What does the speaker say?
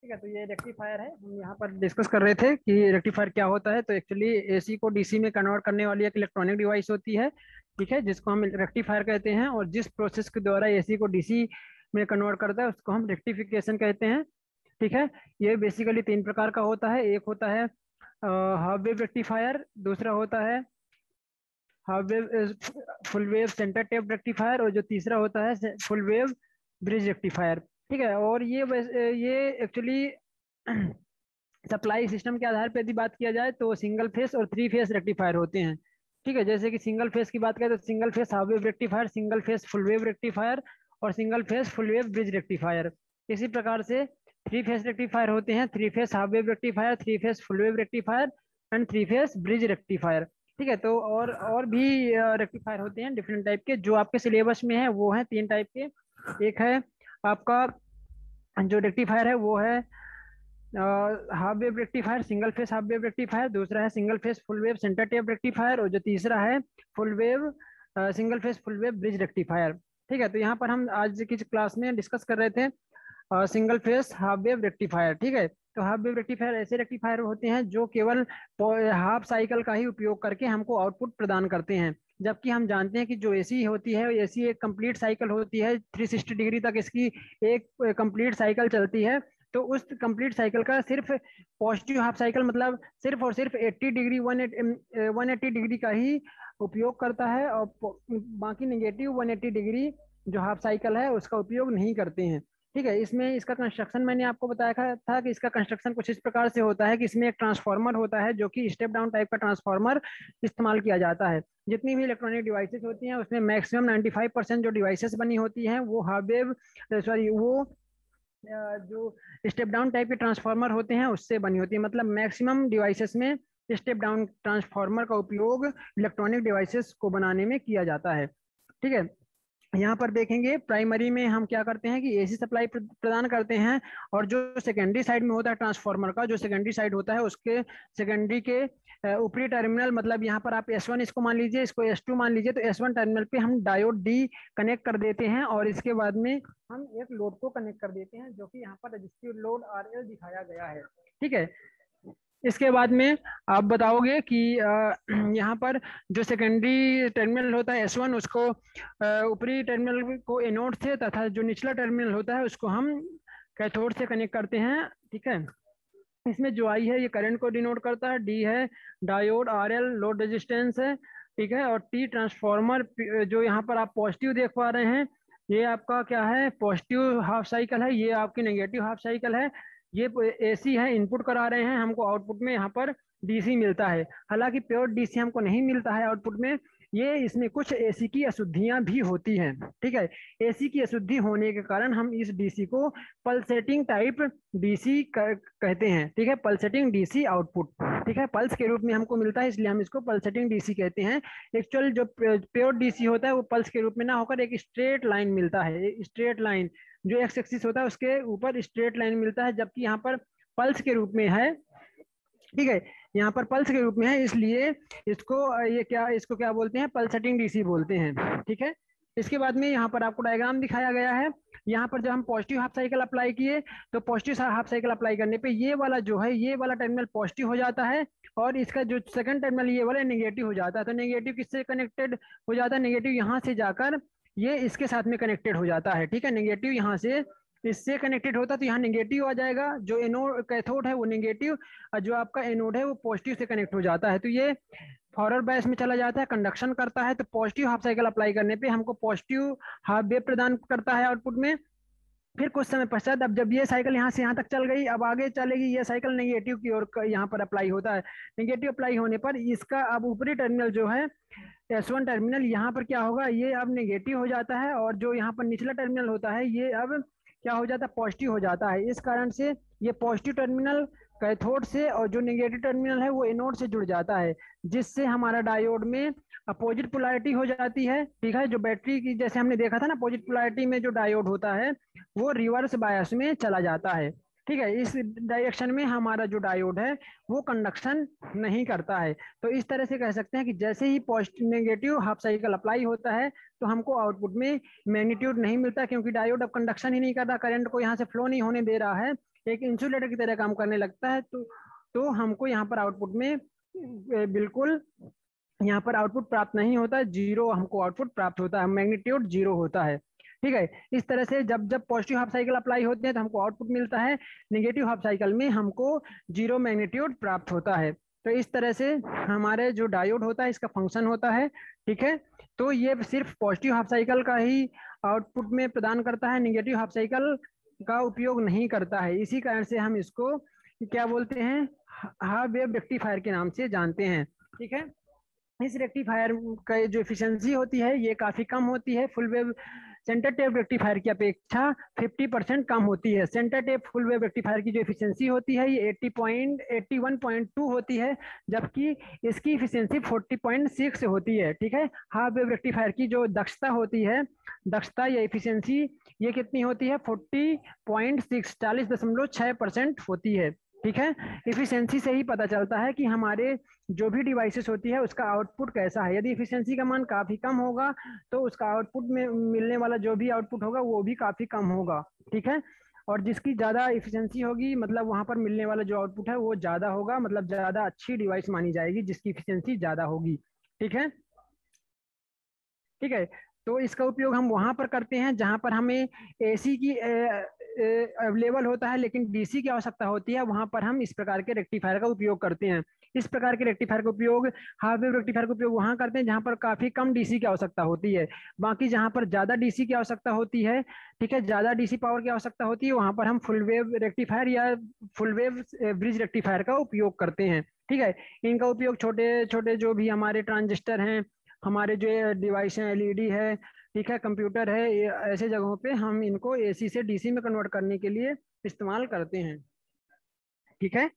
ठीक है, तो ये रेक्टिफायर है। हम यहाँ पर डिस्कस कर रहे थे कि रेक्टिफायर क्या होता है। तो एक्चुअली एसी को डीसी में कन्वर्ट करने वाली एक इलेक्ट्रॉनिक डिवाइस होती है, ठीक है, जिसको हम रेक्टिफायर कहते हैं। और जिस प्रोसेस के द्वारा एसी को डीसी में कन्वर्ट करता है उसको हम रेक्टिफिकेशन कहते हैं, ठीक है। ये बेसिकली तीन प्रकार का होता है। एक होता है हाफ वेव रेक्टिफायर, दूसरा होता है half wave full wave centre tap rectifier, और जो तीसरा होता है फुल वेव ब्रिज रेक्टिफायर, ठीक है। और ये एक्चुअली सप्लाई सिस्टम के आधार पर यदि बात किया जाए तो सिंगल फेस और थ्री फेस रेक्टिफायर होते हैं, ठीक है। जैसे कि सिंगल फेस की बात करें तो single phase half wave rectifier, single phase full wave rectifier और single phase full wave bridge rectifier. इसी प्रकार से थ्री फेस रेक्टिफायर होते हैं, three phase half wave rectifier, three phase full wave rectifier and three phase bridge rectifier, ठीक है। तो और भी रेक्टिफायर होते हैं डिफरेंट टाइप के, जो आपके सिलेबस में है वो है तीन टाइप के। एक है आपका जो रेक्टिफायर है वो है half wave rectifier, single phase half wave rectifier, दूसरा है single phase full wave centre tap rectifier, और जो तीसरा है full wave single phase full wave bridge rectifier, ठीक है। तो यहाँ पर हम आज की क्लास में डिस्कस कर रहे थे single phase half wave rectifier, ठीक है। तो हाफ वेव रेक्टिफायर ऐसे रेक्टिफायर होते हैं जो केवल हाफ साइकिल का ही उपयोग करके हमको आउटपुट प्रदान करते हैं। जबकि हम जानते हैं कि जो एसी होती है, एसी एक कंप्लीट साइकिल होती है, 360 डिग्री तक इसकी एक कंप्लीट साइकिल चलती है। तो उस कंप्लीट साइकिल का सिर्फ पॉजिटिव हाफ साइकिल मतलब सिर्फ और सिर्फ 80 डिग्री 180 डिग्री का ही उपयोग करता है, और बाकी नेगेटिव 180 डिग्री जो हाफ साइकिल है उसका उपयोग नहीं करते हैं, ठीक है। इसमें इसका कंस्ट्रक्शन मैंने आपको बताया था कि इसका कंस्ट्रक्शन कुछ इस प्रकार से होता है कि इसमें एक ट्रांसफार्मर होता है जो कि स्टेप डाउन टाइप का ट्रांसफार्मर इस्तेमाल किया जाता है। जितनी भी इलेक्ट्रॉनिक डिवाइसेस होती हैं उसमें मैक्सिमम 95% जो डिवाइसेस बनी होती हैं वो हाफ वेव सॉरी वो जो स्टेप डाउन टाइप के ट्रांसफार्मर होते हैं उससे बनी होती है। मतलब मैक्सिमम डिवाइसेस में स्टेप डाउन ट्रांसफार्मर का उपयोग इलेक्ट्रॉनिक डिवाइसेस को बनाने में किया जाता है, ठीक है। यहाँ पर देखेंगे प्राइमरी में हम क्या करते हैं कि एसी सप्लाई प्रदान करते हैं, और जो सेकेंडरी साइड में होता है ट्रांसफार्मर का, जो सेकेंडरी साइड होता है उसके सेकेंडरी के ऊपरी टर्मिनल, मतलब यहाँ पर आप S1 इसको मान लीजिए, इसको S2 मान लीजिए, तो S1 टर्मिनल पे हम डायोड डी कनेक्ट कर देते हैं, और इसके बाद में हम एक लोड को कनेक्ट कर देते हैं जो कि यहाँ पर रजिस्टिव लोड RL दिखाया गया है, ठीक है। इसके बाद में आप बताओगे कि यहाँ पर जो सेकेंडरी टर्मिनल होता है S1 उसको ऊपरी टर्मिनल को एनोड से तथा जो निचला टर्मिनल होता है उसको हम कैथोड से कनेक्ट करते हैं, ठीक है। इसमें जो आई है ये करंट को डिनोट करता है, डी है डायोड, RL लोड रेजिस्टेंस है, ठीक है, और टी ट्रांसफॉर्मर। जो यहाँ पर आप पॉजिटिव देख पा रहे हैं ये आपका क्या है, पॉजिटिव हाफ साइकिल है, ये आपकी नेगेटिव हाफ साइकिल है। ये एसी है, इनपुट करा रहे हैं, हमको आउटपुट में यहाँ पर डीसी मिलता है। हालांकि प्योर डीसी हमको नहीं मिलता है आउटपुट में, ये इसमें कुछ एसी की अशुद्धियां भी होती हैं, ठीक है। एसी की अशुद्धि होने के कारण हम इस डीसी को पल्सेटिंग टाइप डीसी कहते हैं, ठीक है, पल्सेटिंग डीसी आउटपुट, ठीक है, पल्स के रूप में हमको मिलता है इसलिए हम इसको पल्सेटिंग डीसी कहते हैं। एक्चुअल जो प्योर डीसी होता है वो पल्स के रूप में ना होकर एक स्ट्रेट लाइन मिलता है, स्ट्रेट लाइन जो एक्स एक्सिस होता है उसके ऊपर स्ट्रेट लाइन मिलता है, जबकि यहाँ पर पल्स के रूप में है, ठीक है, यहाँ पर पल्स के रूप में है, इसलिए इसको क्या बोलते हैं, पल्सेटिंग डीसी बोलते हैं, ठीक है। इसके बाद में यहाँ पर आपको डायग्राम दिखाया गया है। यहाँ पर जब हम पॉजिटिव हाफ साइकिल अप्लाई किए तो पॉजिटिव हाफ साइकिल अप्लाई करने पे ये वाला जो है ये वाला टर्मिनल पॉजिटिव हो जाता है, और इसका जो सेकंड टर्मिनल ये वाला नेगेटिव हो जाता है। तो नेगेटिव किससे कनेक्टेड हो जाता है, नेगेटिव यहाँ से जाकर ये इसके साथ में कनेक्टेड हो जाता है, ठीक है। नेगेटिव यहाँ से इससे कनेक्टेड होता है तो यहाँ नेगेटिव आ जाएगा, जो एनोड कैथोड है वो नेगेटिव, और जो आपका एनोड है वो पॉजिटिव से कनेक्ट हो जाता है। तो ये फॉरवर्ड बायस में चला जाता है, कंडक्शन करता है। तो पॉजिटिव हाफ साइकिल अप्लाई करने पे हमको पॉजिटिव हाफ वेव प्रदान करता है आउटपुट में। फिर कुछ समय पश्चात अब जब ये साइकिल यहाँ से यहाँ तक चल गई, अब आगे चलेगी ये साइकिल नेगेटिव की ओर यहाँ पर अप्लाई होता है। नेगेटिव अप्लाई होने पर इसका अब ऊपरी टर्मिनल जो है S1 टर्मिनल यहाँ पर क्या होगा, ये अब नेगेटिव हो जाता है, और जो यहाँ पर निचला टर्मिनल होता है ये अब क्या हो जाता है, पॉजिटिव हो जाता है। इस कारण से ये पॉजिटिव टर्मिनल कैथोड से और जो नेगेटिव टर्मिनल है वो एनोड से जुड़ जाता है, जिससे हमारा डायोड में अपोजिट पोलैरिटी हो जाती है, ठीक है। जो बैटरी की जैसे हमने देखा था ना, अपोजिट पोलैरिटी में जो डायोड होता है वो रिवर्स बायस में चला जाता है, ठीक है। इस डायरेक्शन में हमारा जो डायोड है वो कंडक्शन नहीं करता है। तो इस तरह से कह सकते हैं कि जैसे ही positive negative half cycle apply होता है तो हमको आउटपुट में मैग्नीट्यूड नहीं मिलता, क्योंकि डायोड अब कंडक्शन ही नहीं कर रहा, करंट को यहाँ से फ्लो नहीं होने दे रहा है, एक इंसुलेटर की तरह काम करने लगता है। तो हमको यहाँ पर आउटपुट में बिल्कुल यहाँ पर आउटपुट प्राप्त नहीं होता है, जीरो हमको आउटपुट प्राप्त होता है, मैग्नीट्यूड जीरो होता है। ठीक है, इस तरह से जब जब पॉजिटिव हाफ साइकिल अप्लाई होते हैं तो हमको आउटपुट मिलता है, नेगेटिव हाफ साइकिल में हमको जीरो मैग्नीट्यूड प्राप्त होता है। तो इस तरह से हमारे जो डायोड होता है इसका फंक्शन होता है। ठीक है, तो ये सिर्फ पॉजिटिव हाफ साइकिल का ही आउटपुट में प्रदान करता है, नेगेटिव हाफ साइकिल का उपयोग नहीं करता है। इसी कारण से हम इसको क्या बोलते हैं, हाफ वेव रेक्टिफायर के नाम से जानते हैं। ठीक है, इस रेक्टिफायर का जो एफिशिएंसी होती है ये काफी कम होती है, full wave centre tap rectifier की अपेक्षा 50% कम होती है। Centre tap full wave rectifier की जो एफिशिएंसी होती है ये 81.2 होती है, जबकि इसकी एफिशिएंसी 40.6 होती है। ठीक है, हाफ वेव रेक्टिफायर की जो दक्षता होती है, दक्षता या एफिशिएंसी ये कितनी होती है, 40.6 40.6% होती है। ठीक है, इफिशियंसी से ही पता चलता है कि हमारे जो भी डिवाइसेस होती है उसका आउटपुट कैसा है। यदि इफिशियंसी का मान काफी कम होगा तो उसका आउटपुट में मिलने वाला जो भी आउटपुट होगा वो भी काफी कम होगा। ठीक है, और जिसकी ज्यादा इफिशियंसी होगी मतलब वहां पर मिलने वाला जो आउटपुट है वो ज्यादा होगा, मतलब ज्यादा अच्छी डिवाइस मानी जाएगी जिसकी इफिशियंसी ज्यादा होगी। ठीक है, ठीक है, तो इसका उपयोग हम वहां पर करते हैं जहां पर हमें एसी की अवेलेबल होता है लेकिन डीसी की आवश्यकता होती है, वहां पर हम इस प्रकार के रेक्टिफायर का उपयोग करते हैं। इस प्रकार के रेक्टिफायर का उपयोग, हाफ वेव रेक्टिफायर का उपयोग वहां करते हैं जहां पर काफी कम डीसी की आवश्यकता होती है। बाकी जहां पर ज्यादा डीसी की आवश्यकता होती है, ठीक है, ज्यादा डीसी पावर की आवश्यकता होती है, वहां पर हम फुल वेव रेक्टिफायर या फुल वेव ब्रिज रेक्टिफायर का उपयोग करते हैं। ठीक है, इनका उपयोग छोटे छोटे जो भी हमारे ट्रांजिस्टर हैं, हमारे जो डिवाइस हैं, एलईडी है, ठीक है, कंप्यूटर है, ये ऐसे जगहों पे हम इनको एसी से डीसी में कन्वर्ट करने के लिए इस्तेमाल करते हैं। ठीक है,